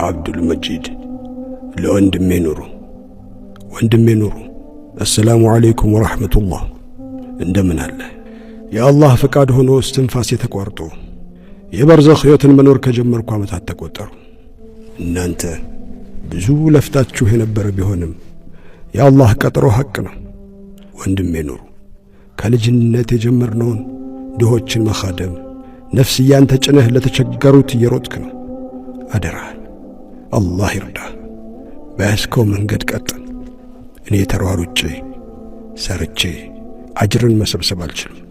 አብዱል መጂድ ለወንድሜ ኑሩ አሰላሙ አለይኩም ወራህመቱላህ። እንደምን አለ? የአላህ ፈቃድ ሆኖ እስትንፋስ የተቋርጦ የበርዘኽ ሕይወትን መኖር ከጀመርኩ ዓመታት ተቆጠሩ። እናንተ ብዙ ለፍታችሁ የነበረ ቢሆንም የአላህ ቀጠሮ ሐቅ ነው። ወንድሜ ኑሩ ከልጅነት የጀመርነውን ድሆችን መኻደም ነፍስያን ተጭነህ ለተቸገሩት እየሮጥክ ነው። አደራህን አላህ ይርዳህ። በያዝከው መንገድ ቀጥል። እኔ ተሯሩጬ ሰርቼ አጅርን መሰብሰብ አልችልም።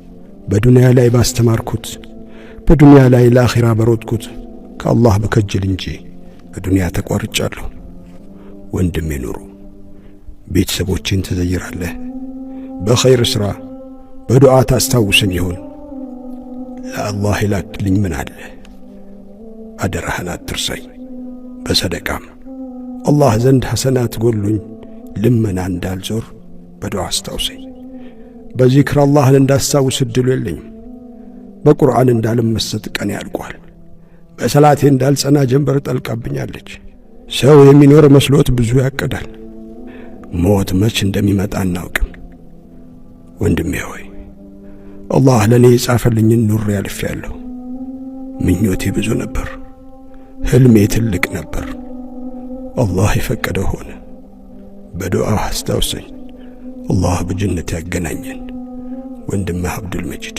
በዱንያ ላይ ባስተማርኩት፣ በዱንያ ላይ ለአኺራ በሮጥኩት ከአላህ በከጅል እንጂ በዱንያ ተቋርጫለሁ። ወንድሜ ኑሩ ቤተሰቦችን ትዘይራለህ፣ በኸይር ሥራ በዱዓ ታስታውሰኝ ይሆን? ለአላህ ይላክልኝ ምን አለ? አደራህን አትርሳኝ። በሰደቃም አላህ ዘንድ ሐሰናት ጎሉኝ ልመና እንዳልዞር በዱዓ አስታውሰኝ። በዚክር አላህን እንዳስታውስ እድሉ የለኝም። በቁርአን እንዳልመሰጥ ቀን ያልቋል። በሰላቴ እንዳልጸና ጀንበር ጠልቃብኛለች። ሰው የሚኖር መስሎት ብዙ ያቀዳል። ሞት መች እንደሚመጣ አናውቅም። ወንድሜ ሆይ አላህ ለእኔ የጻፈልኝን ኑሬ አልፌአለሁ። ምኞቴ ብዙ ነበር፣ ሕልሜ ትልቅ ነበር። አላህ የፈቀደ ሆነ። በዱዓ አስታውሰኝ። አላህ በጀነት ያገናኘን። ወንድምህ አብዱል መጂድ